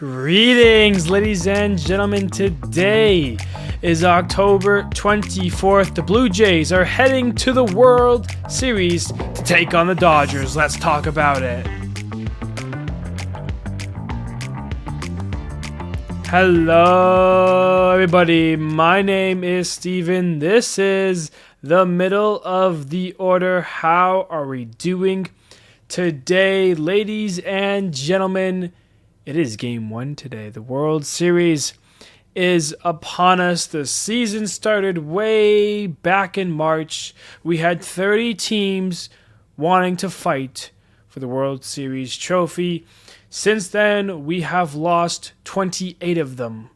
Greetings, ladies and gentlemen. Today is October 24th. The Blue Jays are heading to the World Series to take on the Dodgers. Let's talk about it. Hello, everybody. My name is Steven. This is the middle of the order. How are we doing today, ladies and gentlemen? It is game one today. The World Series is upon us. The season started way back in March. We had 30 teams wanting to fight for the World Series trophy. Since then, we have lost 28 of them,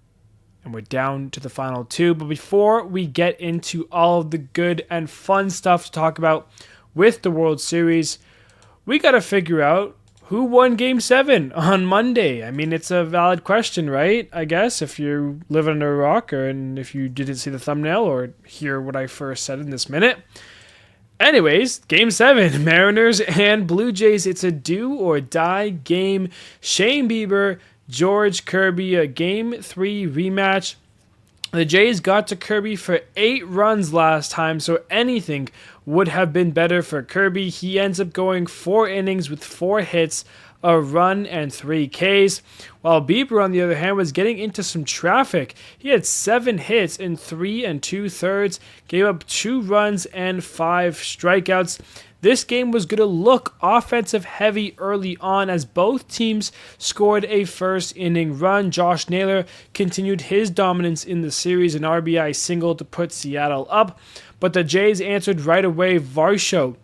and we're down to the final two. But before we get into all of the good and fun stuff to talk about with the World Series, we got to figure out who won Game 7 on Monday. I mean, it's a valid question, right? I guess, if you live under a rock, and if you didn't see the thumbnail or hear what I first said in this minute. Anyways, Game 7, Mariners and Blue Jays. It's a do-or-die game. Shane Bieber, George Kirby, a Game 3 rematch. The Jays got to Kirby for 8 runs last time, so anything would have been better for Kirby. He ends up going 4 innings with 4 hits, a run, and 3 Ks, while Bieber, on the other hand, was getting into some traffic. He had 7 hits in 3 2/3, gave up 2 runs and 5 strikeouts. This game was going to look offensive heavy early on as both teams scored a first inning run. Josh Naylor continued his dominance in the series, an RBI single to put Seattle up, but the Jays answered right away. Varsho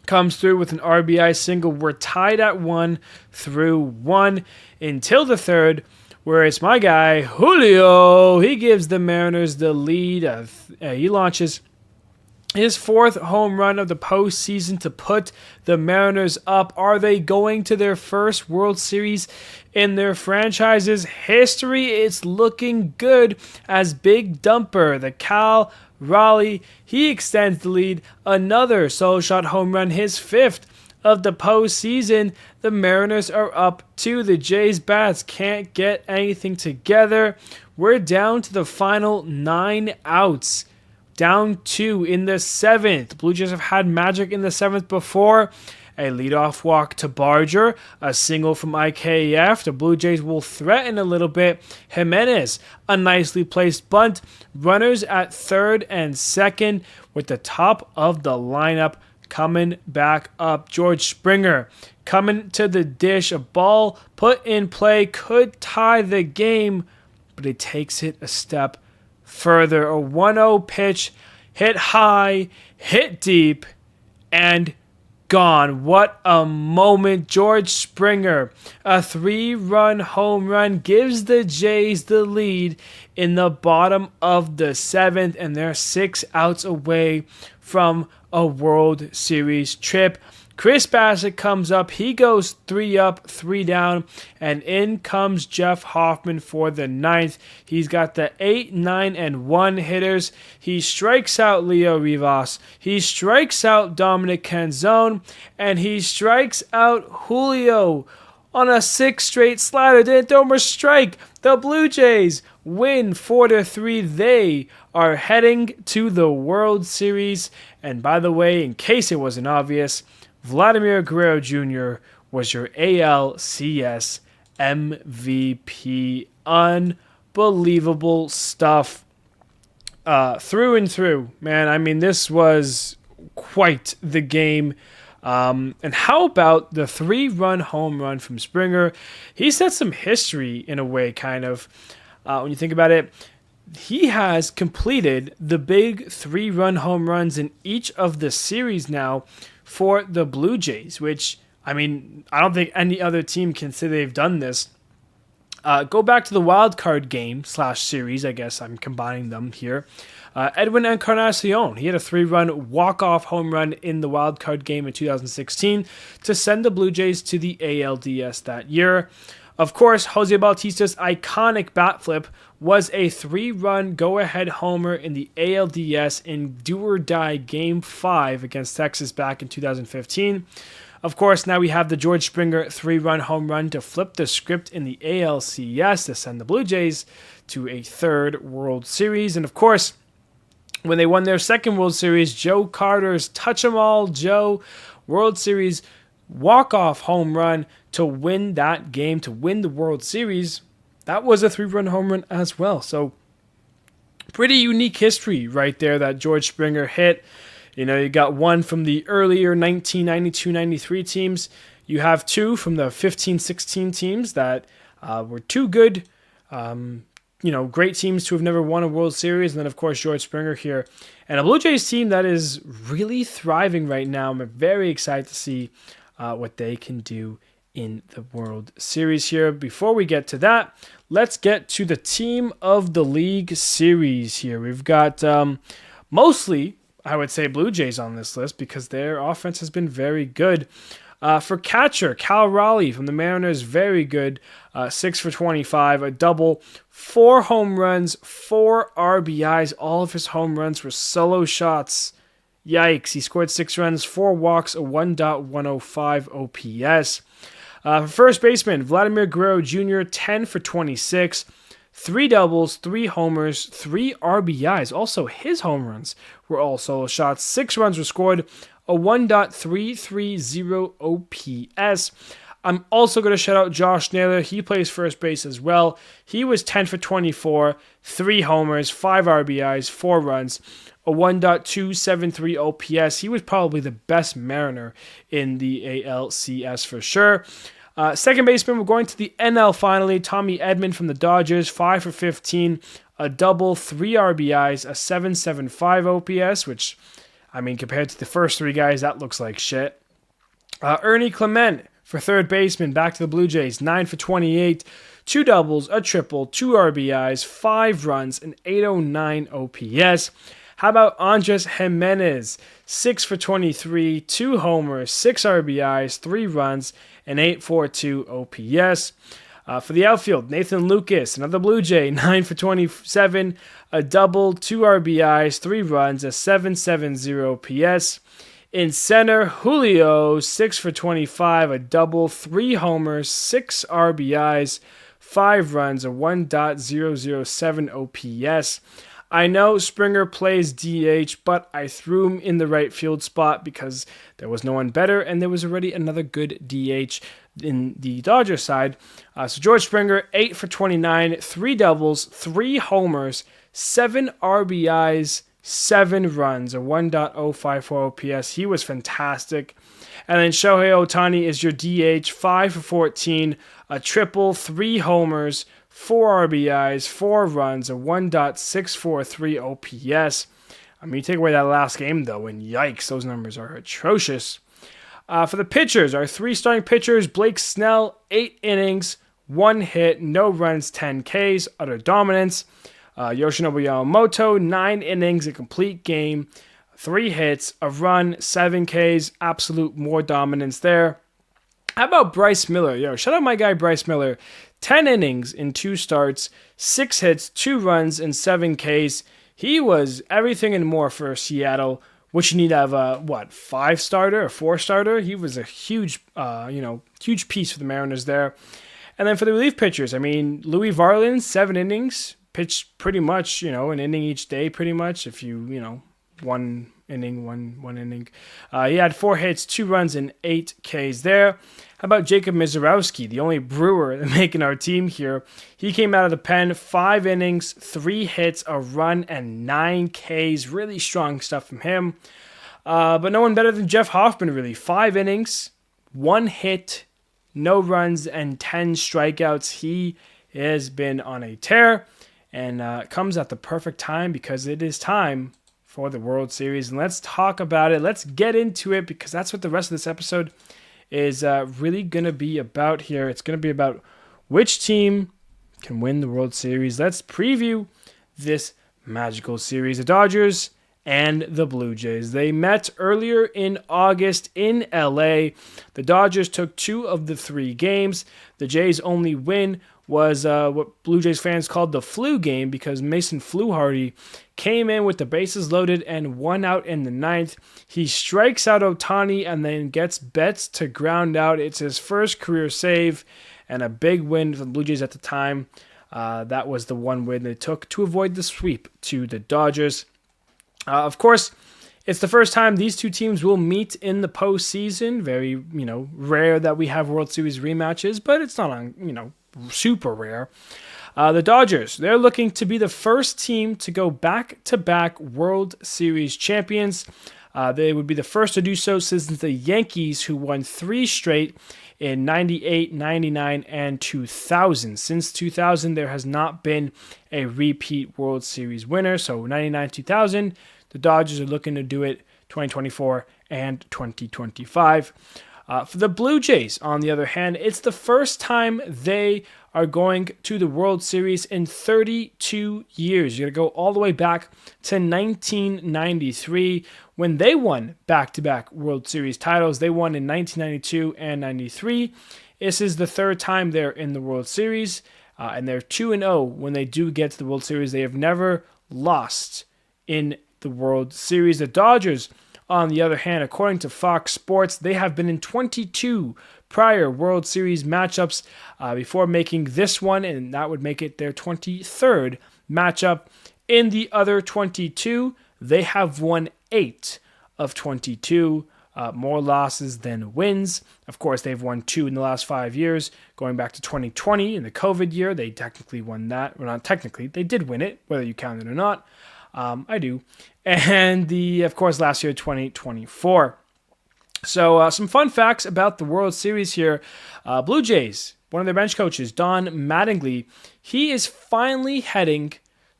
comes through with an RBI single. We're tied at 1-1 until the third, where it's my guy, Julio. He gives the Mariners the lead. He launches his 4th home run of the postseason to put the Mariners up. Are they going to their first World Series in their franchise's history? It's looking good as Big Dumper, the Cal Raleigh, he extends the lead. Another solo shot home run, his 5th of the postseason. The Mariners are up 2. The Jays bats can't get anything together. We're down to the final 9 outs. Down 2 in the 7th. Blue Jays have had magic in the 7th before. A leadoff walk to Barger, a single from IKF. The Blue Jays will threaten a little bit. Jimenez, a nicely placed bunt. Runners at 3rd and 2nd with the top of the lineup coming back up. George Springer coming to the dish. A ball put in play could tie the game, but he takes it a step further. A 1-0 pitch, hit high, hit deep, and gone. What a moment. George Springer, a 3-run home run, gives the Jays the lead in the bottom of the 7th, and they're 6 outs away from a World Series trip. Chris Bassett comes up. He goes 3 up, 3 down, and in comes Jeff Hoffman for the 9th. He's got the 8, 9, and 1 hitters. He strikes out Leo Rivas. He strikes out Dominic Canzone, and he strikes out Julio on a 6th straight slider. Didn't throw him a strike. The Blue Jays win 4-3. They are heading to the World Series. And by the way, in case it wasn't obvious, Vladimir Guerrero Jr. was your ALCS MVP. Unbelievable stuff through and through, man. I mean, this was quite the game. And how about the 3-run home run from Springer? He set some history in a way, kind of. When you think about it, he has completed the big 3-run home runs in each of the series now for the Blue Jays, which, I mean, I don't think any other team can say they've done this. Go back to the wild card game / series, I guess I'm combining them here. Edwin Encarnacion, he had a 3-run walk-off home run in the wild card game in 2016 to send the Blue Jays to the ALDS that year. Of course, Jose Bautista's iconic bat flip was a 3-run go-ahead homer in the ALDS in do-or-die Game 5 against Texas back in 2015. Of course, now we have the George Springer 3-run home run to flip the script in the ALCS to send the Blue Jays to a third World Series. And of course, when they won their second World Series, Joe Carter's Touch 'em All Joe World Series walk-off home run to win that game, to win the World Series, that was a 3-run home run as well. So pretty unique history right there that George Springer hit. You know, you got one from the earlier 1992-93 teams. You have two from the 15-16 teams that were too good, great teams to have never won a World Series. And then, of course, George Springer here. And a Blue Jays team that is really thriving right now. I'm very excited to see what they can do in the World Series here. Before we get to that, let's get to the Team of the League series here. We've got mostly, I would say, Blue Jays on this list because their offense has been very good. For catcher, Cal Raleigh from the Mariners, very good. 6 for 25, a double, 4 home runs, 4 RBIs. All of his home runs were solo shots. Yikes. He scored 6 runs, 4 walks, a 1.105 OPS. For first baseman, Vladimir Guerrero Jr., 10 for 26, 3 doubles, 3 homers, 3 RBIs. Also, his home runs were all solo shots. 6 runs were scored, a 1.330 OPS. I'm also going to shout out Josh Naylor. He plays first base as well. He was 10 for 24, 3 homers, 5 RBIs, 4 runs, a 1.273 OPS. He was probably the best Mariner in the ALCS for sure. Second baseman, we're going to the NL finally. Tommy Edman from the Dodgers, 5 for 15, a double, 3 RBIs, a 7.75 OPS, which, I mean, compared to the first 3 guys, that looks like shit. Ernie Clement for third baseman, back to the Blue Jays, 9 for 28, 2 doubles, a triple, 2 RBIs, 5 runs, an 809 OPS. How about Andres Jimenez? 6 for 23, 2 homers, 6 RBIs, 3 runs, and 842 OPS. For the outfield, Nathan Lucas, another Blue Jay, 9 for 27, a double, 2 RBIs, 3 runs, a 770 OPS. In center, Julio, 6 for 25, a double, 3 homers, 6 RBIs, 5 runs, a 1.007 OPS. I know Springer plays DH, but I threw him in the right field spot because there was no one better, and there was already another good DH in the Dodgers side. So George Springer, 8 for 29, 3 doubles, 3 homers, 7 RBIs, 7 runs, a 1.054 OPS. He was fantastic. And then Shohei Ohtani is your DH, 5 for 14, a triple, 3 homers, 4 RBIs, 4 runs, a 1.643 OPS. I mean, you take away that last game, though, and yikes, those numbers are atrocious. For the pitchers, our 3 starting pitchers, Blake Snell, 8 innings, 1 hit, no runs, 10 Ks, utter dominance. Yoshinobu Yamamoto, 9 innings, a complete game, 3 hits, a run, 7 Ks, absolute more dominance there. How about Bryce Miller? Yo, shout out my guy Bryce Miller. 10 innings in 2 starts, 6 hits, 2 runs, and 7 Ks. He was everything and more for Seattle, which you need to have a, 5-starter or 4-starter? He was a huge, huge piece for the Mariners there. And then for the relief pitchers, I mean, Louis Varland, 7 innings, pitched pretty much, an inning each day pretty much, if you, one inning. He had 4 hits, 2 runs, and 8 Ks there. How about Jacob Mizorowski, the only Brewer making our team here? He came out of the pen, 5 innings, 3 hits, a run, and 9 Ks. Really strong stuff from him. But no one better than Jeff Hoffman, really. 5 innings, 1 hit, no runs, and 10 strikeouts. He has been on a tear and comes at the perfect time because it is time for the World Series. And let's talk about it. Let's get into it because that's what the rest of this episode is really going to be about here. It's going to be about which team can win the World Series. Let's preview this magical series. The Dodgers and the Blue Jays. They met earlier in August in LA. The Dodgers took 2 of the 3 games. The Jays' only win was what Blue Jays fans called the flu game, because Mason Fluharty came in with the bases loaded and 1 out in the ninth. He strikes out Ohtani and then gets Betts to ground out. It's his first career save and a big win for the Blue Jays at the time. That was the one win they took to avoid the sweep to the Dodgers. Of course, it's the first time these two teams will meet in the postseason. Very, rare that we have World Series rematches, but it's not super rare. The Dodgers, they're looking to be the first team to go back-to-back World Series champions. They would be the first to do so since the Yankees, who won 3 straight in 98, 99, and 2000. Since 2000, there has not been a repeat World Series winner. So 99, 2000, the Dodgers are looking to do it 2024 and 2025. For the Blue Jays, on the other hand, it's the first time they are going to the World Series in 32 years. You're going to go all the way back to 1993 when they won back-to-back World Series titles. They won in 1992 and 93. This is the third time they're in the World Series, and they're 2-0 when they do get to the World Series. They have never lost in the World Series. The Dodgers, on the other hand, according to Fox Sports, they have been in 22 prior World Series matchups before making this one, and that would make it their 23rd matchup. In the other 22, they have won 8 of 22, more losses than wins. Of course, they've won 2 in the last 5 years, going back to 2020 in the COVID year. They technically won that. Well, not technically. They did win it, whether you count it or not. I do. And of course, last year, 2024. So some fun facts about the World Series here. Blue Jays, one of their bench coaches, Don Mattingly, he is finally heading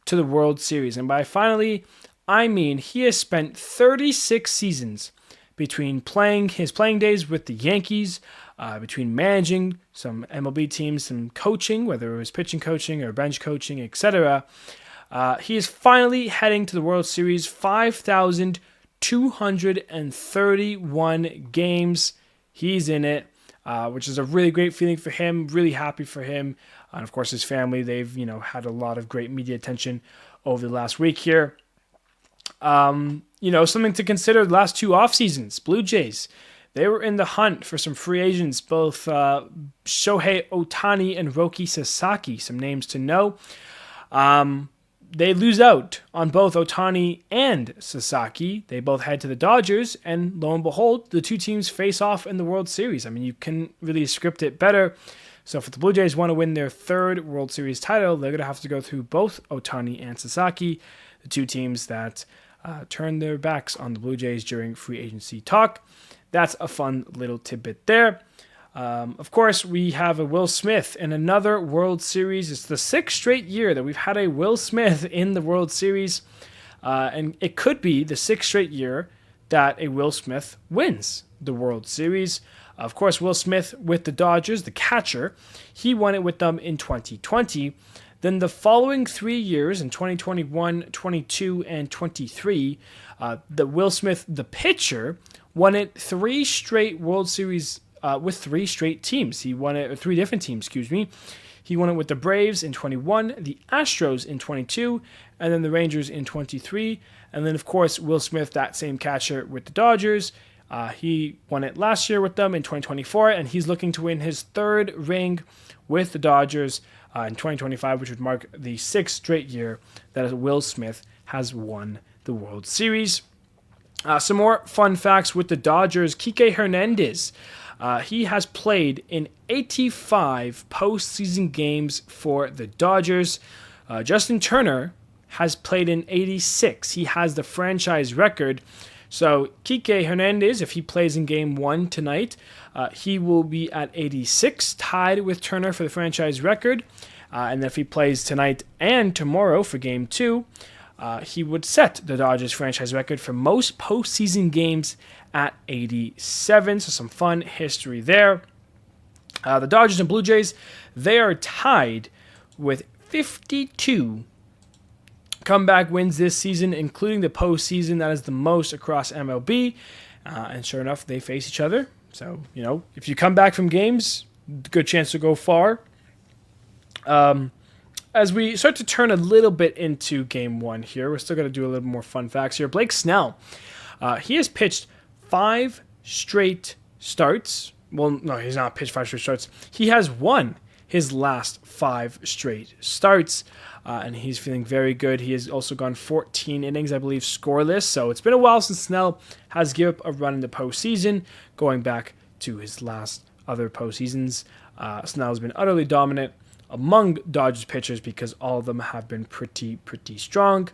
to the World Series. And by finally, I mean he has spent 36 seasons between his playing days with the Yankees, between managing some MLB teams, some coaching, whether it was pitching coaching or bench coaching, etc. He is finally heading to the World Series. 5,231 games. He's in it, which is a really great feeling for him. Really happy for him. And of course, his family, they've had a lot of great media attention over the last week here. Something to consider the last 2 off seasons. Blue Jays, they were in the hunt for some free agents, both Shohei Ohtani and Roki Sasaki, some names to know. They lose out on both Ohtani and Sasaki. They both head to the Dodgers, and lo and behold, the two teams face off in the World Series. I mean, you couldn't really script it better. So if the Blue Jays want to win their 3rd World Series title, they're going to have to go through both Ohtani and Sasaki, the two teams that turned their backs on the Blue Jays during free agency talk. That's a fun little tidbit there. Of course, we have a Will Smith in another World Series. It's the 6th straight year that we've had a Will Smith in the World Series. And it could be the 6th straight year that a Will Smith wins the World Series. Of course, Will Smith with the Dodgers, the catcher, he won it with them in 2020. Then the following 3 years, in 2021, 22, and 23, the Will Smith, the pitcher, won it 3 straight World Series with 3 straight teams. He won it, 3 different teams, He won it with the Braves in 21, the Astros in 22, and then the Rangers in 23. And then, of course, Will Smith, that same catcher with the Dodgers. He won it last year with them in 2024, and he's looking to win his 3rd ring with the Dodgers in 2025, which would mark the 6th straight year that Will Smith has won the World Series. Some more fun facts with the Dodgers. Kike Hernandez, he has played in 85 postseason games for the Dodgers. Justin Turner has played in 86. He has the franchise record. So Kike Hernandez, if he plays in Game 1 tonight, he will be at 86, tied with Turner for the franchise record. And if he plays tonight and tomorrow for Game 2, he would set the Dodgers franchise record for most postseason games at 87. So some fun history there. The Dodgers and Blue Jays, they are tied with 52 comeback wins this season, including the postseason. That is the most across MLB. And sure enough, they face each other. So, if you come back from games, good chance to go far. As we start to turn a little bit into game one here, we're still going to do a little more fun facts here. Blake Snell, he has pitched 5 straight starts. Well, no, he's not pitched 5 straight starts. He has won his last 5 straight starts, and he's feeling very good. He has also gone 14 innings, I believe, scoreless. So it's been a while since Snell has given up a run in the postseason, going back to his last other postseasons. Snell has been utterly dominant among Dodgers pitchers because all of them have been pretty strong.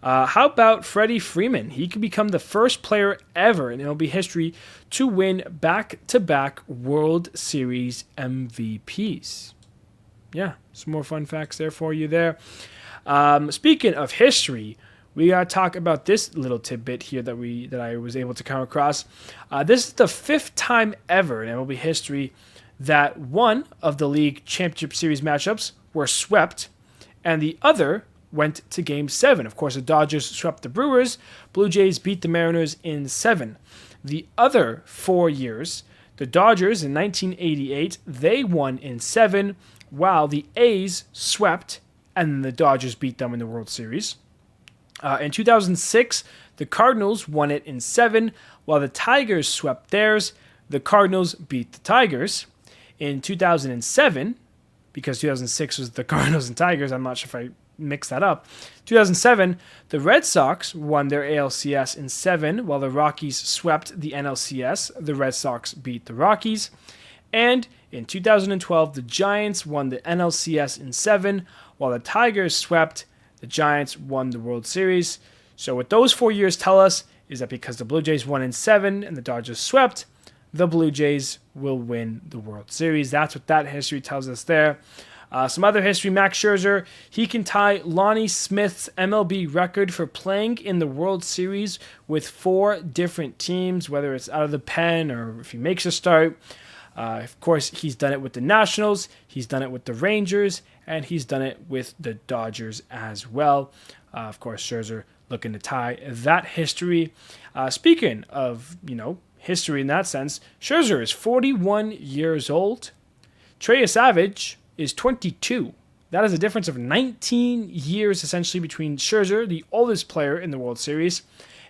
How about Freddie Freeman? He could become the first player ever in MLB history to win back-to-back World Series MVPs. Yeah, some more fun facts there for you there. Speaking of history, we gotta talk about this little tidbit here that I was able to come across. This is the 5th time ever in MLB history that one of the league championship series matchups were swept, and the other went to Game 7. Of course, the Dodgers swept the Brewers. Blue Jays beat the Mariners in 7. The other 4 years, the Dodgers in 1988, they won in 7, while the A's swept, and the Dodgers beat them in the World Series. In 2006, the Cardinals won it in 7, while the Tigers swept theirs. The Cardinals beat the Tigers. In 2007, because 2006 was the Cardinals and Tigers, I'm not sure if I mixed that up. 2007, the Red Sox won their ALCS in 7, while the Rockies swept the NLCS. The Red Sox beat the Rockies. And in 2012, the Giants won the NLCS in 7, while the Tigers swept. The Giants won the World Series. So what those 4 years tell us is that because the Blue Jays won in 7 and the Dodgers swept, the Blue Jays will win the World Series. That's what that history tells us there. Some other history, Max Scherzer, he can tie Lonnie Smith's MLB record for playing in the World Series with 4 different teams, whether it's out of the pen or if he makes a start. Of course, he's done it with the Nationals, he's done it with the Rangers, and he's done it with the Dodgers as well. Of course, Scherzer looking to tie that history. Speaking of, history in that sense, Scherzer is 41 years old. Trey Yesavage is 22. That is a difference of 19 years essentially between Scherzer, the oldest player in the World Series,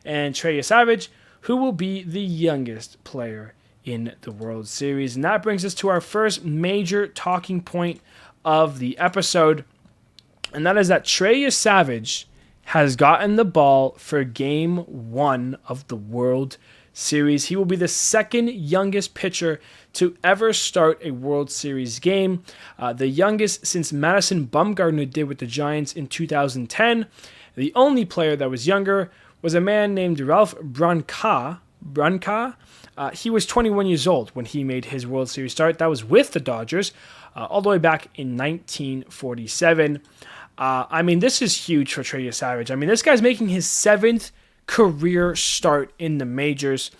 and Trey Yesavage, who will be the youngest player in the World Series. And that brings us to our first major talking point of the episode, and that is that Trey Yesavage has gotten the ball for Game 1 of the World Series. He will be the second youngest pitcher to ever start a World Series game. The youngest since Madison Bumgarner did with the Giants in 2010. The only player that was younger was a man named Ralph Branca. He was 21 years old when he made his World Series start. That was with the Dodgers all the way back in 1947. This is huge for Trey Yesavage. This guy's making his 7th career start in the majors,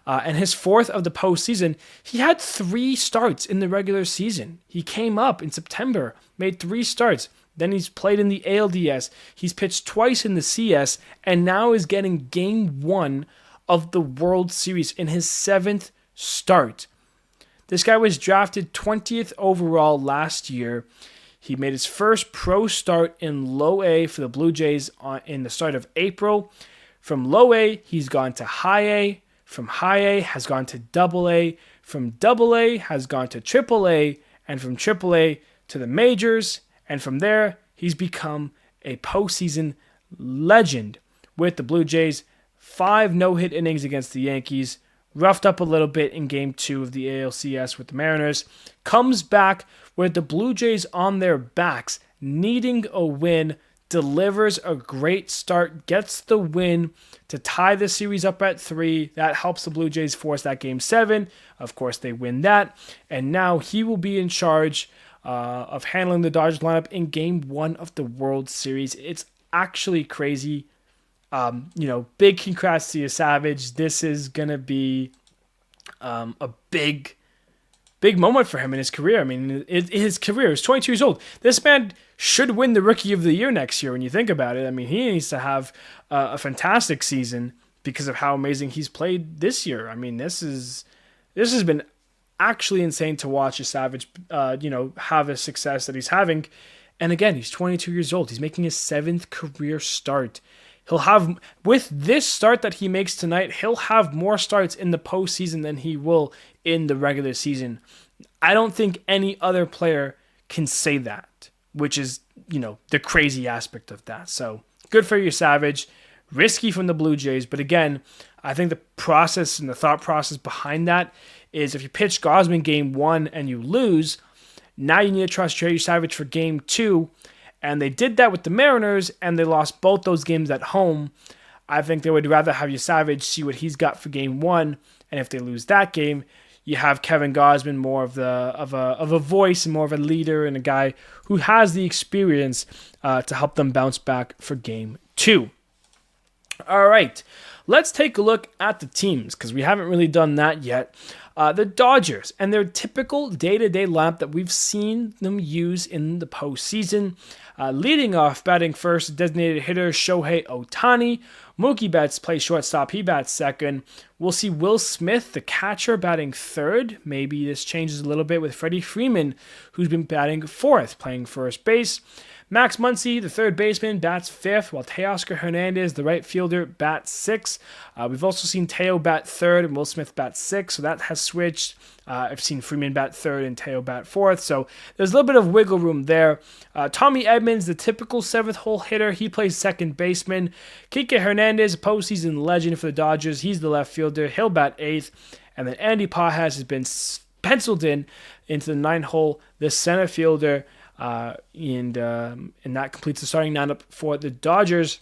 and his 4th of the postseason. He had 3 starts in the regular season. He came up in September, made 3 starts. Then he's played in the ALDS. He's pitched twice in the CS, and now is getting Game 1 of the World Series in his 7th start. This guy was drafted 20th overall last year. He made his first pro start in low A for the Blue Jays in the start of April. From low A, he's gone to high A. From high A, has gone to double A. From double A, has gone to triple A. And from triple A to the majors. And from there, he's become a postseason legend with the Blue Jays. 5 no-hit innings against the Yankees. Roughed up a little bit in Game 2 of the ALCS with the Mariners. Comes back with the Blue Jays on their backs, needing a win. Delivers a great start, gets the win to tie the series up at 3. That helps the Blue Jays force that Game 7. Of course, they win that. And now he will be in charge of handling the Dodgers lineup in Game 1 of the World Series. It's actually crazy. Big congrats to Yesavage. This is going to be a big moment for him in his career. His career is 22 years old. This man should win the Rookie of the Year next year when you think about it. He needs to have a fantastic season because of how amazing he's played this year. This has been actually insane to watch Yesavage, have a success that he's having. And again, he's 22 years old. He's making his 7th career start. He'll have, with this start that he makes tonight, he'll have more starts in the postseason than he will in the regular season. I don't think any other player can say that, which is, the crazy aspect of that. So good for Yesavage. Risky from the Blue Jays. But again, I think the process and the thought process behind that is if you pitch Gausman game 1 and you lose, now you need to trust Trey Yesavage for game 2. And they did that with the Mariners, and they lost both those games at home. I think they would rather have Yesavage see what he's got for game 1, and if they lose that game, you have Kevin Gausman more of a voice and more of a leader and a guy who has the experience to help them bounce back for game 2. All right, let's take a look at the teams because we haven't really done that yet. The Dodgers and their typical day-to-day lineup that we've seen them use in the postseason. Leading off, batting first, designated hitter Shohei Ohtani. Mookie Betts plays shortstop. He bats second. We'll see Will Smith, the catcher, batting third. Maybe this changes a little bit with Freddie Freeman, who's been batting fourth, playing first base. Max Muncy, the third baseman, bats fifth, while Teoscar Hernandez, the right fielder, bats sixth. We've also seen Teo bat third and Will Smith bat sixth, so that has switched. I've seen Freeman bat third and Teo bat fourth, so there's a little bit of wiggle room there. Tommy Edmonds, the typical seventh-hole hitter, he plays second baseman. Kike Hernandez, a postseason legend for the Dodgers, he's the left fielder, he'll bat eighth. And then Andy Pajas has been penciled into the ninth hole, the center fielder. And that completes the starting lineup for the Dodgers.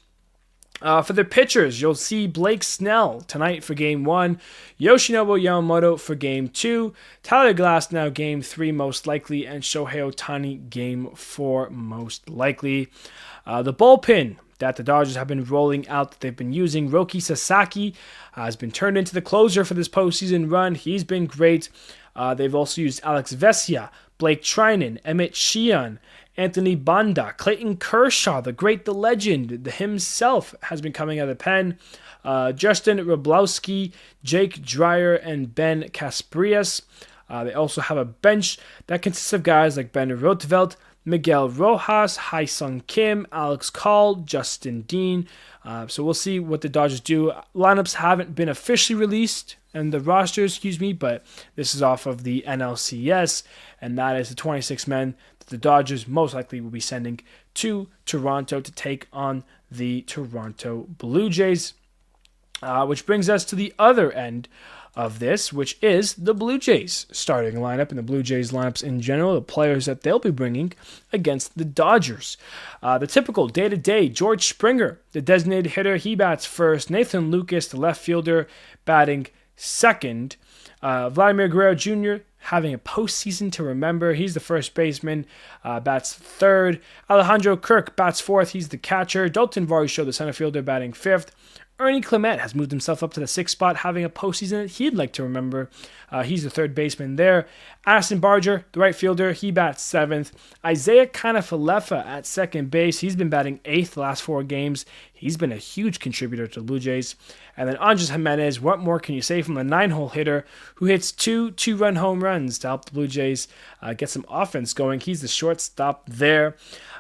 For their pitchers, you'll see Blake Snell tonight for Game 1, Yoshinobu Yamamoto for Game 2, Tyler Glasnow Game 3 most likely, and Shohei Ohtani Game 4 most likely. The bullpen that the Dodgers have been rolling out that they've been using, Roki Sasaki has been turned into the closer for this postseason run. He's been great. They've also used Alex Vesia, Blake Trinan, Emmett Sheehan, Anthony Banda, Clayton Kershaw, the great, the legend, the himself has been coming out of the pen. Justin Wroblewski, Jake Dreyer, and Ben Casprias. They also have a bench that consists of guys like Ben Roosevelt, Miguel Rojas, Hai-Sung Kim, Alex Call, Justin Dean. So we'll see what the Dodgers do. Lineups haven't been officially released, and the rosters, but this is off of the NLCS, and that is the 26 men that the Dodgers most likely will be sending to Toronto to take on the Toronto Blue Jays. Which brings us to the other end of this, which is the Blue Jays starting lineup and the Blue Jays lineups in general, the players that they'll be bringing against the Dodgers. The typical day-to-day, George Springer, the designated hitter, he bats first. Nathan Lucas, the left fielder, batting second. Vladimir Guerrero Jr. having a postseason to remember. He's the first baseman, bats third. Alejandro Kirk bats fourth. He's the catcher. Dalton Varsho, the center fielder, batting fifth. Ernie Clement has moved himself up to the sixth spot, having a postseason that he'd like to remember. He's the third baseman there. Addison Barger, the right fielder, he bats seventh. Isaiah Kiner-Falefa at second base. He's been batting eighth the last 4 games. He's been a huge contributor to the Blue Jays. And then Andres Jimenez, what more can you say from the 9-hole hitter who hits 2 2-run home runs to help the Blue Jays get some offense going. He's the shortstop there.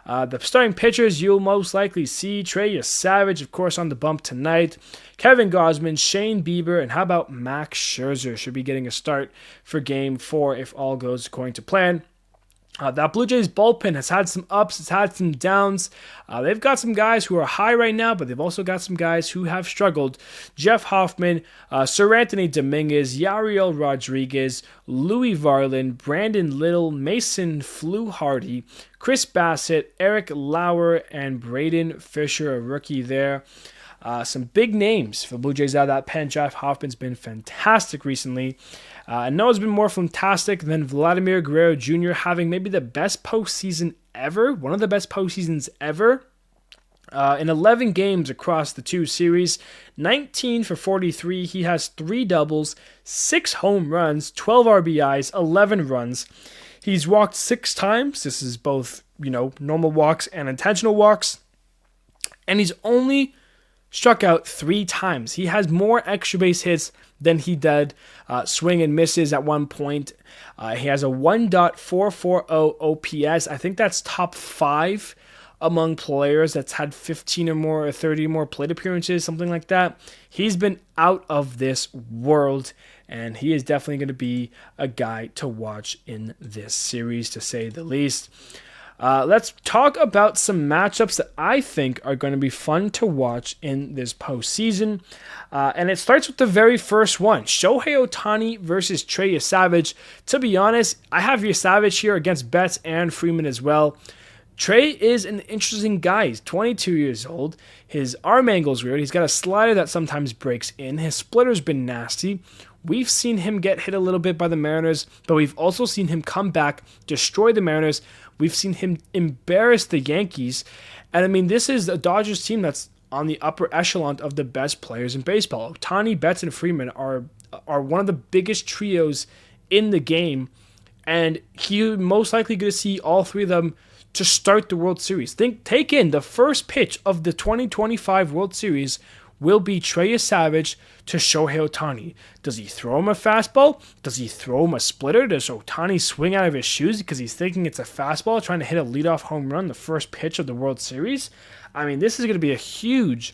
The starting pitchers you'll most likely see, Trey Yesavage, of course, on the bump tonight. Kevin Gausman, Shane Bieber, and how about Max Scherzer should be getting a start for Game 4 if all goes according to plan. That Blue Jays bullpen has had some ups, it's had some downs. They've got some guys who are high right now, but they've also got some guys who have struggled. Jeff Hoffman, Sir Anthony Dominguez, Yariel Rodriguez, Louis Varlin, Brandon Little, Mason Fluharty, Chris Bassett, Eric Lauer, and Braden Fisher, a rookie there. Some big names for Blue Jays out of that pen. Jeff Hoffman's been fantastic recently. And no one's been more fantastic than Vladimir Guerrero Jr. having maybe the best postseason ever, one of the best postseasons ever. In 11 games across the 2 series, 19 for 43. He has 3 doubles, 6 home runs, 12 RBIs, 11 runs. He's walked 6 times. This is both, normal walks and intentional walks. And he's only struck out 3 times. He has more extra base hits than he did swing and misses at one point. He has a 1.440 OPS. I think that's top 5 among players that's had 15 or more or 30 or more plate appearances, something like that. He's been out of this world, and he is definitely going to be a guy to watch in this series, to say the least. Let's talk about some matchups that I think are going to be fun to watch in this postseason. And it starts with the very first one, Shohei Ohtani versus Trey Yesavage. To be honest, I have Yesavage here against Betts and Freeman as well. Trey is an interesting guy. He's 22 years old. His arm angle's weird. He's got a slider that sometimes breaks in. His splitter's been nasty. We've seen him get hit a little bit by the Mariners, but we've also seen him come back, destroy the Mariners. We've seen him embarrass the Yankees. And I mean, this is a Dodgers team that's on the upper echelon of the best players in baseball. Ohtani, Betts, and Freeman are one of the biggest trios in the game. And you're most likely going to see all 3 of them to start the World Series. Take in the first pitch of the 2025 World Series will be Trey Yesavage to Shohei Ohtani. Does he throw him a fastball? Does he throw him a splitter? Does Ohtani swing out of his shoes because he's thinking it's a fastball, trying to hit a leadoff home run the first pitch of the World Series? I mean, this is going to be a huge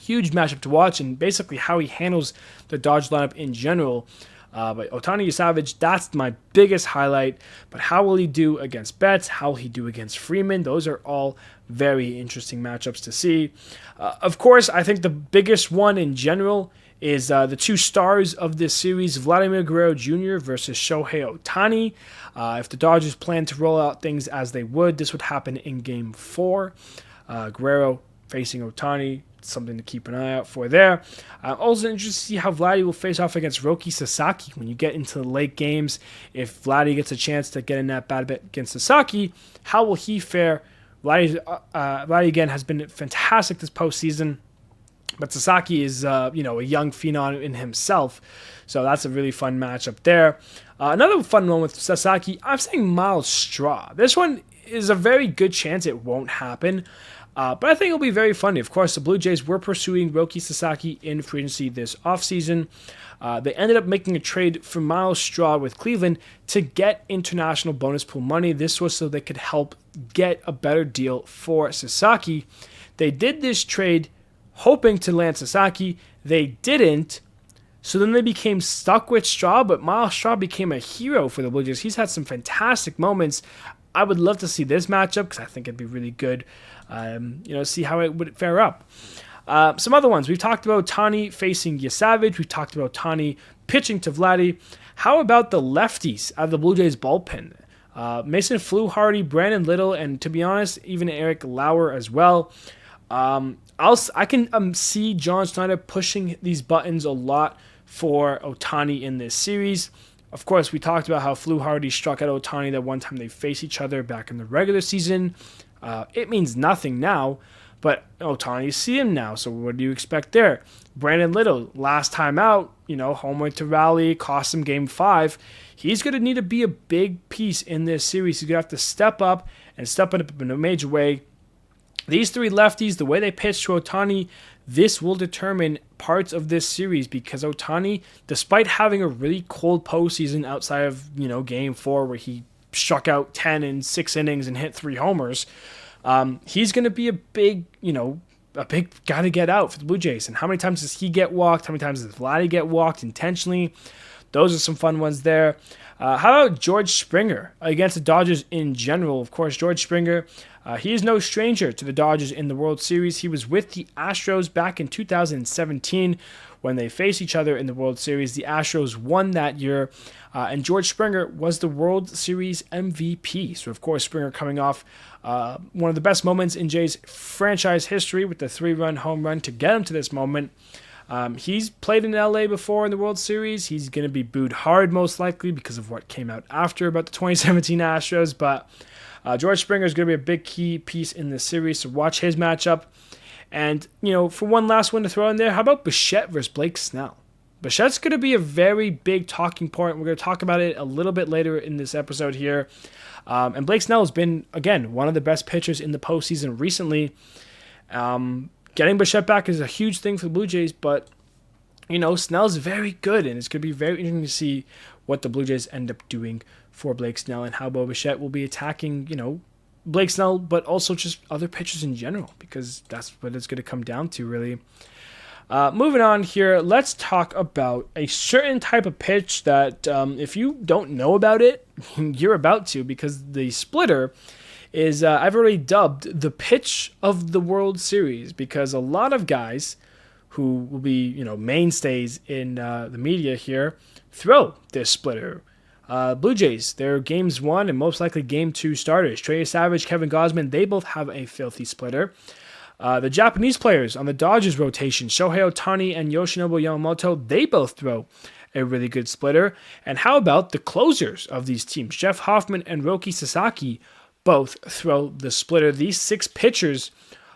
matchup to watch, and basically how he handles the Dodge lineup in general. But Ohtani Yesavage, that's my biggest highlight. But how will he do against Betts? How will he do against Freeman? Those are all very interesting matchups to see. Of course, I think the biggest one in general is the 2 stars of this series, Vladimir Guerrero Jr. versus Shohei Ohtani. If the Dodgers plan to roll out things as they would, this would happen in Game 4. Guerrero facing Ohtani. Something to keep an eye out for there. Also interested to see how Vladdy will face off against Roki Sasaki when you get into the late games. If Vladdy gets a chance to get in that bad bit against Sasaki, how will he fare? Vladdy again has been fantastic this postseason, but Sasaki is a young phenom in himself, so that's a really fun matchup there. Another fun one with Sasaki, I'm saying Miles Straw. This one is a very good chance it won't happen. But I think it'll be very funny. Of course, the Blue Jays were pursuing Roki Sasaki in free agency this offseason. They ended up making a trade for Miles Straw with Cleveland to get international bonus pool money. This was so they could help get a better deal for Sasaki. They did this trade hoping to land Sasaki. They didn't. So then they became stuck with Straw, but Miles Straw became a hero for the Blue Jays. He's had some fantastic moments. I would love to see this matchup because I think it'd be really good. See how it would fare up. Some other ones. We've talked about Ohtani facing Yesavage. We've talked about Ohtani pitching to Vladdy. How about the lefties out of the Blue Jays bullpen? Mason Fluharty, Brandon Little, and to be honest, even Eric Lauer as well. I can see John Schneider pushing these buttons a lot for Ohtani in this series. Of course, we talked about how Fluharty struck out Ohtani that one time they faced each other back in the regular season. It means nothing now, but Ohtani see him now, so what do you expect there? Brandon Little, last time out, homer to Raleigh, cost him Game 5. He's going to need to be a big piece in this series. He's going to have to step up and step up in a major way. These 3 lefties, the way they pitch to Ohtani, this will determine parts of this series because Ohtani, despite having a really cold postseason outside of, Game 4 where he struck out 10 in 6 innings and hit 3 homers, he's going to be a big guy to get out for the Blue Jays. And how many times does he get walked? How many times does Vladdy get walked intentionally? Those are some fun ones there. How about George Springer against the Dodgers in general? Of course, George Springer, he is no stranger to the Dodgers in the World Series. He was with the Astros back in 2017 when they faced each other in the World Series. The Astros won that year, and George Springer was the World Series MVP. So, of course, Springer coming off one of the best moments in Jays franchise history with the 3-run home run to get him to this moment. He's played in LA before in the World Series. He's going to be booed hard most likely because of what came out after about the 2017 Astros. But George Springer is going to be a big key piece in this series, so watch his matchup. And, for one last one to throw in there, how about Bichette versus Blake Snell? Bichette's going to be a very big talking point. We're going to talk about it a little bit later in this episode here. And Blake Snell has been, again, one of the best pitchers in the postseason recently. Getting Bichette back is a huge thing for the Blue Jays, but Snell's very good, and it's going to be very interesting to see what the Blue Jays end up doing for Blake Snell and how Bo Bichette will be attacking, Blake Snell, but also just other pitchers in general, because that's what it's going to come down to, really. Moving on here, let's talk about a certain type of pitch that if you don't know about it, you're about to, because the splitter is, I've already dubbed the pitch of the World Series, because a lot of guys who will be, mainstays in the media here, throw this splitter. Blue Jays, their games 1 and most likely game 2 starters, Trey, Yesavage, Kevin Gausman, they both have a filthy splitter. The Japanese players on the Dodgers rotation, Shohei Ohtani and Yoshinobu Yamamoto, they both throw a really good splitter. And how about the closers of these teams? Jeff Hoffman and Roki Sasaki both throw the splitter. These 6 pitchers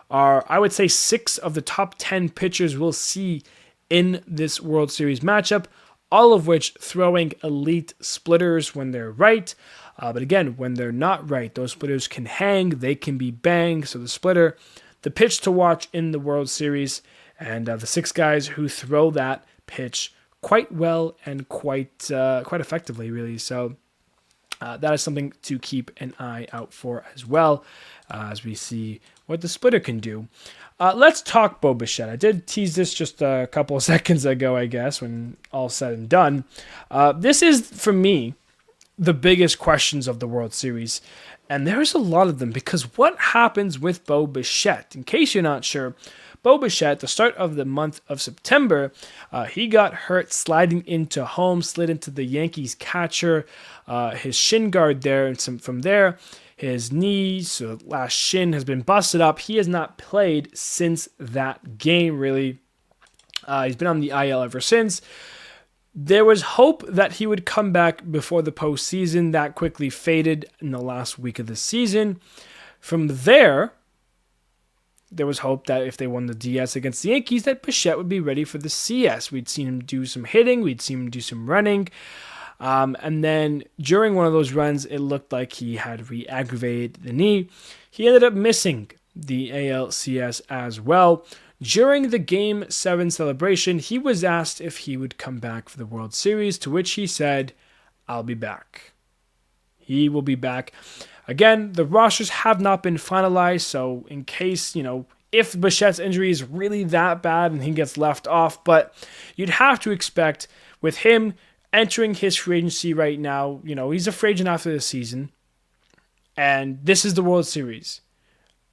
are, I would say, 6 of the top 10 pitchers we'll see in this World Series matchup, all of which throwing elite splitters when they're right. But again, when they're not right, those splitters can hang, they can be banged. So the splitter, the pitch to watch in the World Series, and the 6 guys who throw that pitch quite well and quite effectively, really. So that is something to keep an eye out for as well, as we see what the splitter can do. Let's talk Bo Bichette. I did tease this just a couple of seconds ago, I guess, when all said and done. This is, for me, the biggest questions of the World Series, and there's a lot of them, because what happens with Bo Bichette? In case you're not sure, Bo Bichette, at the start of the month of September, he got hurt sliding into home, slid into the Yankees catcher, his shin guard there, and from there, his knee, so last shin, has been busted up. He has not played since that game, really. He's been on the IL ever since. There was hope that he would come back before the postseason. That quickly faded in the last week of the season. From there was hope that if they won the DS against the Yankees, that Bichette would be ready for the CS. We'd seen him do some hitting. We'd seen him do some running. And then during one of those runs, it looked like he had re-aggravated the knee. He ended up missing the ALCS as well. During the Game 7 celebration, he was asked if he would come back for the World Series, to which he said, "I'll be back." He will be back. Again, the rosters have not been finalized, so in case, if Bichette's injury is really that bad and he gets left off, but you'd have to expect with him entering his free agency right now, he's a free agent after the season, and this is the World Series.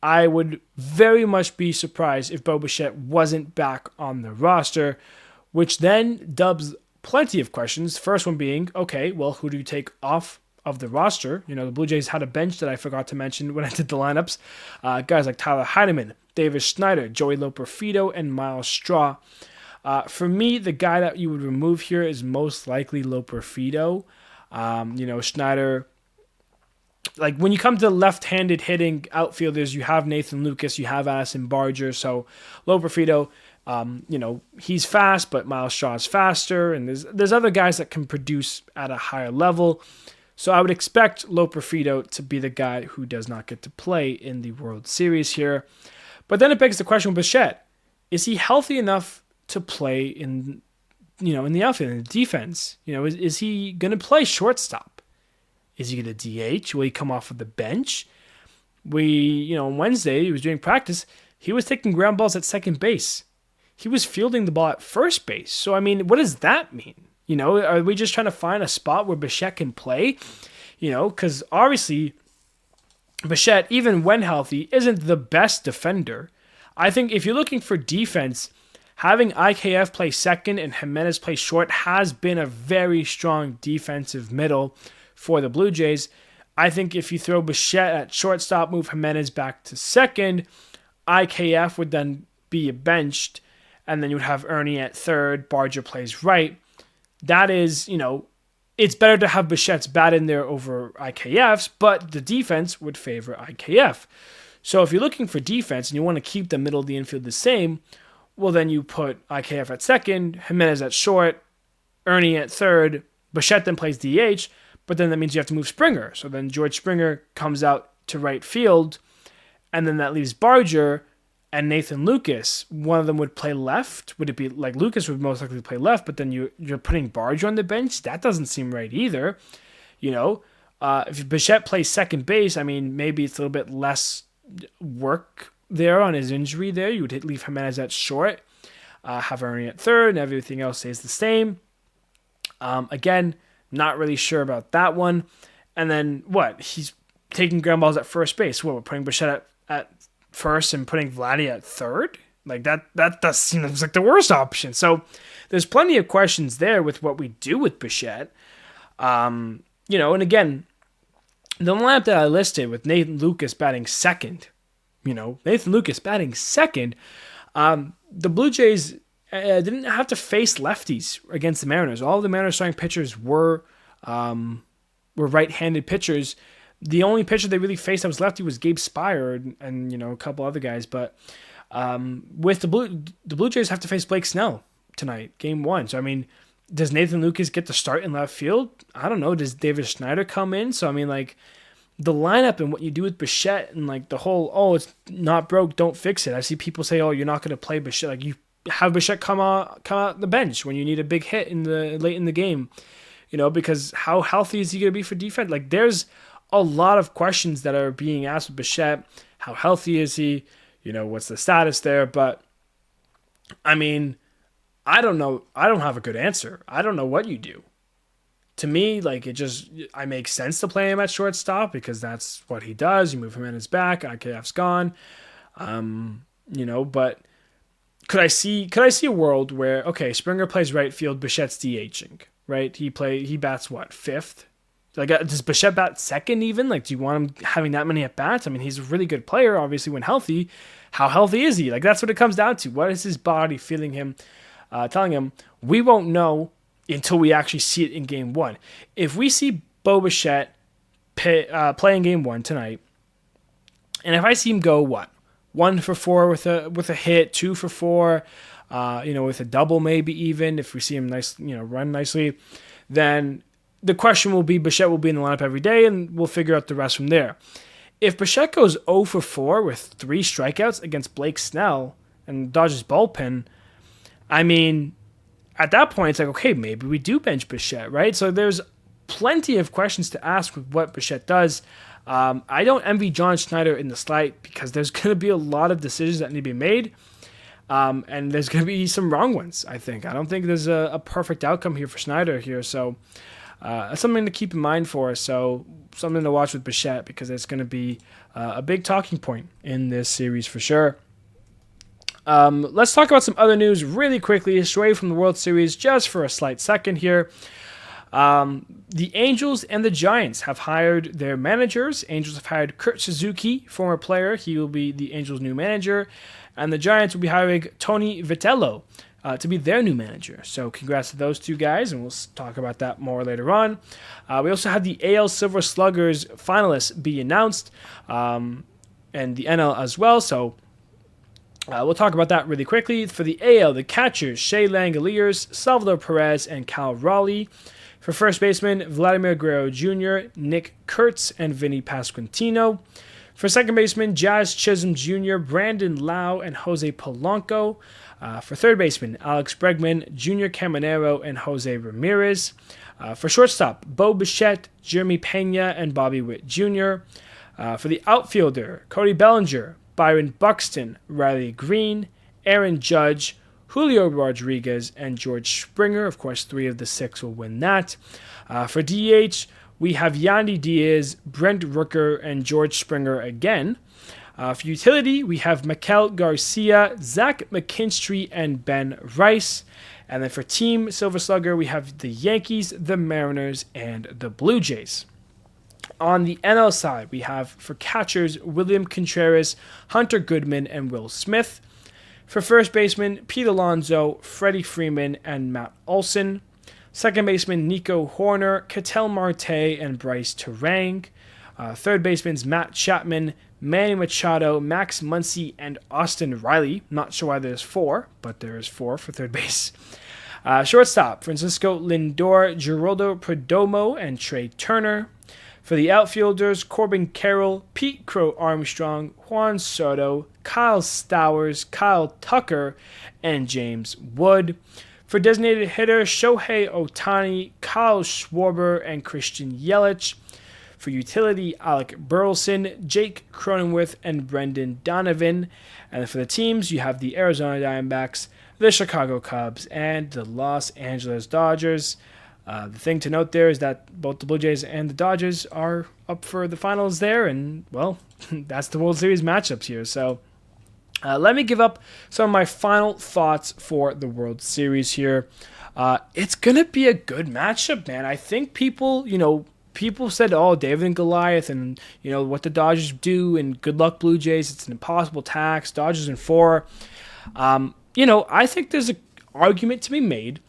I would very much be surprised if Bo Bichette wasn't back on the roster, which then dubs plenty of questions. First one being, okay, well, who do you take off of the roster? The Blue Jays had a bench that I forgot to mention when I did the lineups. Guys like Tyler Heineman, Davis Schneider, Joey Loperfido, and Miles Straw. For me, the guy that you would remove here is most likely Loperfido. Schneider, like when you come to left-handed hitting outfielders, you have Nathan Lucas, you have Addison Barger. So Loperfido, he's fast, but Miles Straw is faster, and there's other guys that can produce at a higher level. So I would expect Loperfido to be the guy who does not get to play in the World Series here. But then it begs the question with Bichette: is he healthy enough to play in the outfield, in the defense? Is he going to play shortstop? Is he going to DH? Will he come off of the bench? On Wednesday, he was doing practice. He was taking ground balls at second base. He was fielding the ball at first base. So, what does that mean? Are we just trying to find a spot where Bichette can play? Because obviously, Bichette, even when healthy, isn't the best defender. I think if you're looking for defense, having IKF play second and Jimenez play short has been a very strong defensive middle for the Blue Jays. I think if you throw Bichette at shortstop, move Jimenez back to second, IKF would then be benched, and then you would have Ernie at third, Barger plays right. That is, it's better to have Bichette's bat in there over IKF's, but the defense would favor IKF. So if you're looking for defense and you want to keep the middle of the infield the same, well, then you put IKF at second, Jimenez at short, Ernie at third, Bichette then plays DH, but then that means you have to move Springer. So then George Springer comes out to right field, and then that leaves Barger, and Nathan Lucas, one of them would play left. Would it be like Lucas would most likely play left, but then you're putting Barge on the bench? That doesn't seem right either. If Bichette plays second base, I mean, maybe it's a little bit less work there on his injury there. You would leave Jimenez at short, have Ernie at third, and everything else stays the same. Again, not really sure about that one. And then what? He's taking ground balls at first base. What, we're putting Bichette at first and putting Vladdy at third? Like that does seem like the worst option. So there's plenty of questions there with what we do with Bichette. And again, the lineup that I listed with Nathan Lucas batting second, the Blue Jays didn't have to face lefties against the Mariners. All of the Mariners starting pitchers were right-handed pitchers. The only pitcher they really faced that was lefty was Gabe Spire and a couple other guys. But with the Blue Jays have to face Blake Snell tonight, game 1. So, I mean, does Nathan Lucas get the start in left field? I don't know. Does David Schneider come in? So, I mean, like, the lineup and what you do with Bichette and, like, the whole, it's not broke, don't fix it. I see people say, you're not going to play Bichette. Like, you have Bichette come out the bench when you need a big hit late in the game. Because how healthy is he going to be for defense? Like, there's a lot of questions that are being asked with Bichette. How healthy is he? What's the status there? But, I mean, I don't know. I don't have a good answer. I don't know what you do. To me, like, I make sense to play him at shortstop because that's what he does. You move him in his back. IKF's gone. But could I see a world where, okay, Springer plays right field, Bichette's DHing, right? He bats what, fifth? Like, does Bichette bat second even? Like, do you want him having that many at bats? I mean, he's a really good player, obviously, when healthy. How healthy is he? Like, that's what it comes down to. What is his body telling him? We won't know until we actually see it in game 1. If we see Bo Bichette play in game 1 tonight, and if I see him go, 1 for 4 with a hit, 2 for 4, with a double maybe even, if we see him run nicely, then the question will be, Bichette will be in the lineup every day, and we'll figure out the rest from there. If Bichette goes 0 for 4 with 3 strikeouts against Blake Snell and Dodgers bullpen, I mean, at that point, it's like, okay, maybe we do bench Bichette, right? So there's plenty of questions to ask with what Bichette does. I don't envy John Schneider in the slight because there's going to be a lot of decisions that need to be made. And there's going to be some wrong ones, I think. I don't think there's a perfect outcome here for Schneider here. So that's something to keep in mind for us. So something to watch with Bichette because it's going to be a big talking point in this series for sure. Let's talk about some other news really quickly. Away from the World Series just for a slight second here. The Angels and the Giants have hired their managers. Angels have hired Kurt Suzuki, former player. He will be the Angels' new manager. And the Giants will be hiring Tony Vitello to be their new manager. So congrats to those two guys, and we'll talk about that more later on. We also had the AL Silver Sluggers finalists be announced, and the NL as well. So we'll talk about that really quickly. For the AL, the catchers, Shea Langoliers, Salvador Perez, and Cal Raleigh. For first baseman, Vladimir Guerrero Jr., Nick Kurtz, and Vinny Pasquantino. For second baseman, Jazz Chisholm Jr., Brandon Lau, and Jose Polanco. For third baseman, Alex Bregman, Junior Caminero, and Jose Ramirez. For shortstop, Bo Bichette, Jeremy Pena, and Bobby Witt Jr. For the outfielder, Cody Bellinger, Byron Buxton, Riley Green, Aaron Judge, Julio Rodriguez, and George Springer. Of course, 3 of the 6 will win that. For DH, we have Yandy Diaz, Brent Rooker, and George Springer again. For utility, we have Maikel Garcia, Zach McKinstry, and Ben Rice. And then for team Silver Slugger, we have the Yankees, the Mariners, and the Blue Jays. On the NL side, we have for catchers, William Contreras, Hunter Goodman, and Will Smith. For first baseman, Pete Alonso, Freddie Freeman, and Matt Olson. Second baseman, Nico Horner, Ketel Marte, and Bryce Terang. Third baseman's Matt Chapman, Manny Machado, Max Muncy, and Austin Riley. Not sure why there's 4, but there's 4 for third base. Shortstop, Francisco Lindor, Geraldo Perdomo, and Trey Turner. For the outfielders, Corbin Carroll, Pete Crow Armstrong, Juan Soto, Kyle Stowers, Kyle Tucker, and James Wood. For designated hitters, Shohei Ohtani, Kyle Schwarber, and Christian Yelich. For utility, Alec Burleson, Jake Cronenworth, and Brendan Donovan. And for the teams, you have the Arizona Diamondbacks, the Chicago Cubs, and the Los Angeles Dodgers. The thing to note there is that both the Blue Jays and the Dodgers are up for the finals there, and, well, that's the World Series matchups here. So let me give up some of my final thoughts for the World Series here. It's going to be a good matchup, man. I think people said, oh, David and Goliath and, what the Dodgers do and good luck Blue Jays. It's an impossible task. Dodgers in 4. I think there's an argument to be made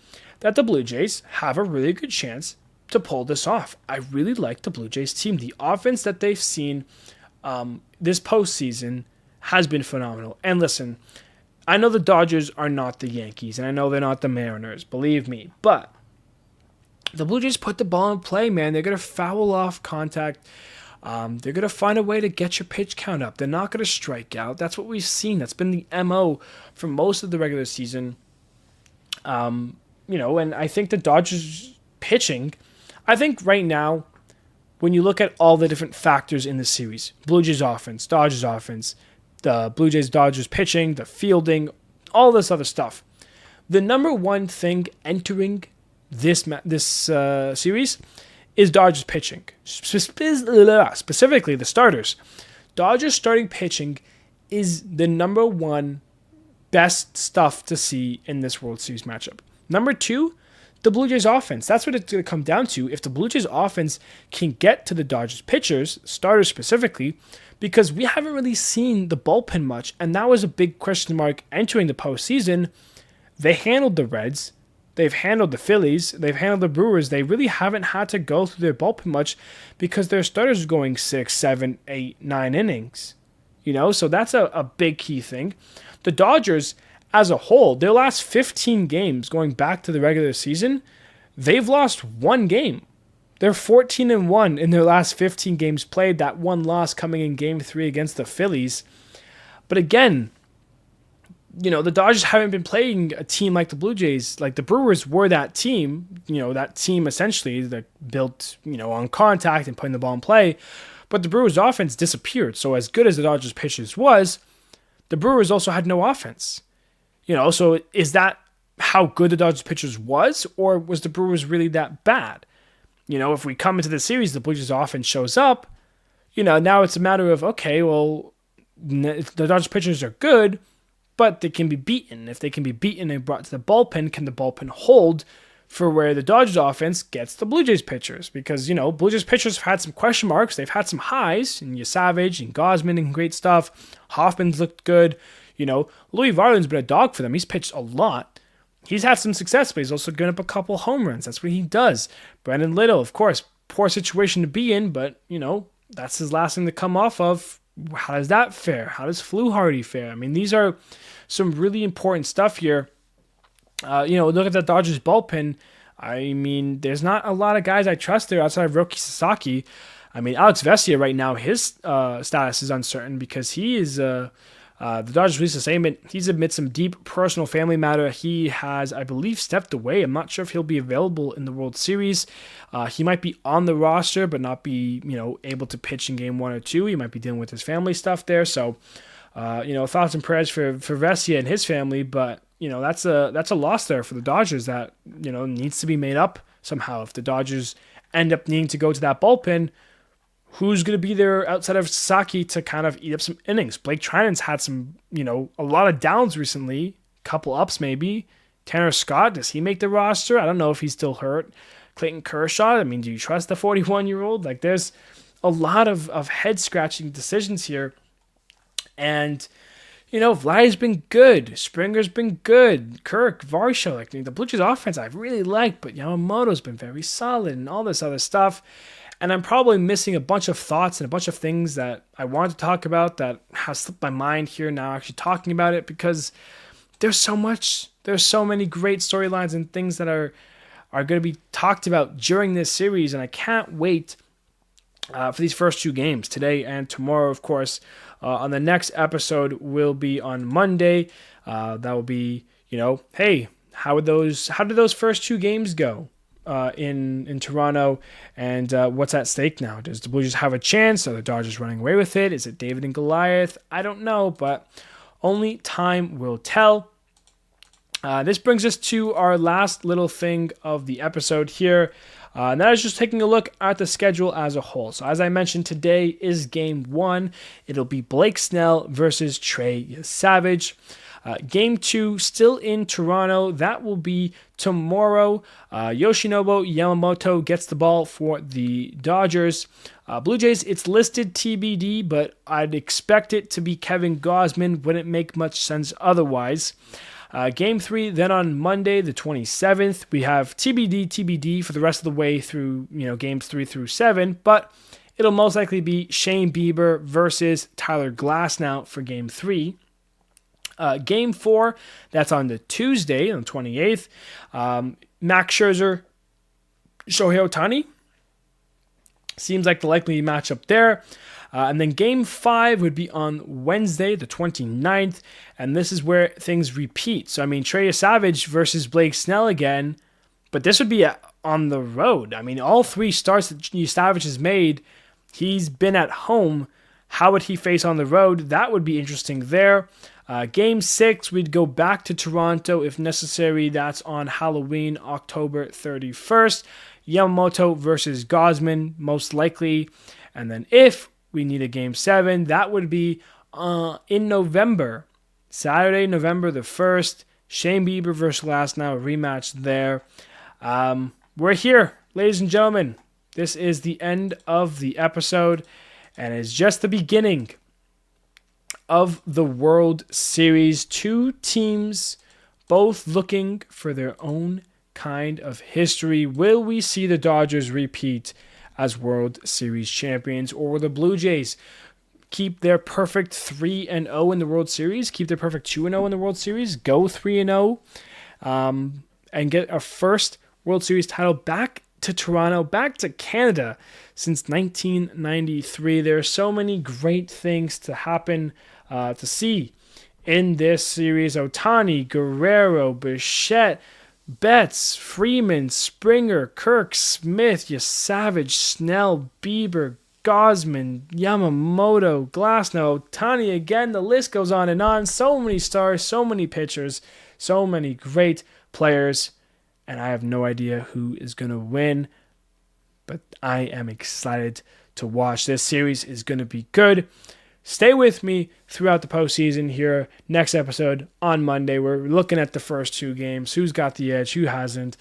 that the Blue Jays have a really good chance to pull this off. I really like the Blue Jays team. The offense that they've seen this postseason has been phenomenal. And listen, I know the Dodgers are not the Yankees, and I know they're not the Mariners, believe me. But the Blue Jays put the ball in play, man. They're going to foul off contact. They're going to find a way to get your pitch count up. They're not going to strike out. That's what we've seen. That's been the MO for most of the regular season. And I think the Dodgers pitching, I think right now, when you look at all the different factors in the series, Blue Jays offense, Dodgers offense, the Blue Jays Dodgers pitching, the fielding, all this other stuff, the number one thing entering this series is Dodgers pitching. Specifically, the starters. Dodgers starting pitching is the number one best stuff to see in this World Series matchup. Number 2, the Blue Jays offense. That's what it's going to come down to. If the Blue Jays offense can get to the Dodgers pitchers, starters specifically, because we haven't really seen the bullpen much, and that was a big question mark entering the postseason. They handled the Reds. They've handled the Phillies. They've handled the Brewers. They really haven't had to go through their bullpen much because their starters are going 6, 7, 8, 9 innings. So that's a big key thing. The Dodgers, as a whole, their last 15 games going back to the regular season, they've lost one game. They're 14-1 in their last 15 games played, that one loss coming in Game 3 against the Phillies. But again, the Dodgers haven't been playing a team like the Blue Jays. Like the Brewers were that team, that team essentially that built, on contact and putting the ball in play. But the Brewers' offense disappeared. So as good as the Dodgers' pitchers was, the Brewers also had no offense. So is that how good the Dodgers pitchers was, or was the Brewers really that bad? If we come into the series, the Blue Jays offense shows up, now it's a matter of, okay, well, the Dodgers pitchers are good, but they can be beaten. If they can be beaten and brought to the bullpen, can the bullpen hold for where the Dodgers offense gets the Blue Jays pitchers? Because, Blue Jays pitchers have had some question marks. They've had some highs in Yesavage and Gosman and great stuff. Hoffman's looked good. Louis Varland's been a dog for them. He's pitched a lot. He's had some success, but he's also given up a couple home runs. That's what he does. Brandon Little, of course, poor situation to be in, but, that's his last thing to come off of. How does that fare? How does Fluharty fare? I mean, these are some really important stuff here. Look at the Dodgers bullpen. I mean, there's not a lot of guys I trust there outside of Roki Sasaki. I mean, Alex Vesia right now, his status is uncertain because he is... the Dodgers released a statement. He's amid some deep personal family matter. He has, I believe, stepped away. I'm not sure if he'll be available in the World Series. He might be on the roster, but not be, able to pitch in Game 1 or 2. He might be dealing with his family stuff there. So, thoughts and prayers for Vesia and his family. But, that's a loss there for the Dodgers that, needs to be made up somehow. If the Dodgers end up needing to go to that bullpen, who's going to be there outside of Sasaki to kind of eat up some innings? Blake Treinen's had some, a lot of downs recently, couple ups maybe. Tanner Scott, does he make the roster? I don't know if he's still hurt. Clayton Kershaw, I mean, do you trust the 41-year-old? Like, there's a lot of head-scratching decisions here. And, Vlad's been good. Springer's been good. Kirk, Varsho, the Blue Jays offense I really like, but Yamamoto's been very solid and all this other stuff. And I'm probably missing a bunch of thoughts and a bunch of things that I wanted to talk about that has slipped my mind here now actually talking about it because there's so much. There's so many great storylines and things that are going to be talked about during this series, and I can't wait for these first two games, today and tomorrow, of course. On the next episode will be on Monday. That will be, hey, how did those first two games go in Toronto, and what's at stake now? Does the Blue Jays have a chance? Are the Dodgers running away with it? Is it David and Goliath? I don't know, but only time will tell. This brings us to our last little thing of the episode here. And that is just taking a look at the schedule as a whole. So as I mentioned, today is game 1. It'll be Blake Snell versus Trey Yesavage. Game 2 still in Toronto. That will be tomorrow. Yoshinobu Yamamoto gets the ball for the Dodgers. Blue Jays, it's listed TBD, but I'd expect it to be Kevin Gausman. Wouldn't make much sense otherwise. Game 3, then on Monday, the 27th, we have TBD for the rest of the way through, games 3 through 7, but it'll most likely be Shane Bieber versus Tyler Glasnow for Game 3. Game 4, that's on the Tuesday, on the 28th. Max Scherzer, Shohei Ohtani. Seems like the likely matchup there. And then Game 5 would be on Wednesday, the 29th, and this is where things repeat. So, Trey Yesavage versus Blake Snell again, but this would be on the road. All 3 starts that Yesavage has made, he's been at home. How would he face on the road? That would be interesting there. Game 6, we'd go back to Toronto if necessary. That's on Halloween, October 31st. Yamamoto versus Gausman, most likely. And then if we need a Game 7, that would be in November. Saturday, November the 1st. Shane Bieber versus Glasnow, a rematch there. We're here, ladies and gentlemen. This is the end of the episode, and it's just the beginning of the World Series. 2 teams, both looking for their own kind of history. Will we see the Dodgers repeat as World Series champions, or will the Blue Jays keep their perfect 3-0 in the World Series, keep their perfect 2-0 in the World Series, go 3-0, and get a first World Series title back to Toronto, back to Canada since 1993. There are so many great things to happen, to see in this series. Ohtani, Guerrero, Bichette, Betts, Freeman, Springer, Kirk, Smith, Yesavage, Snell, Bieber, Gausman, Yamamoto, Glasnow, Ohtani again. The list goes on and on. So many stars, so many pitchers, so many great players, and I have no idea who is going to win, but I am excited to watch. This series is going to be good. Stay with me throughout the postseason here. Next episode on Monday, we're looking at the first 2 games. Who's got the edge? Who hasn't?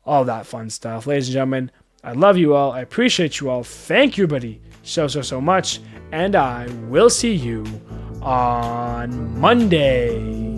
All that fun stuff. Ladies and gentlemen, I love you all. I appreciate you all. Thank you, buddy, so much. And I will see you on Monday.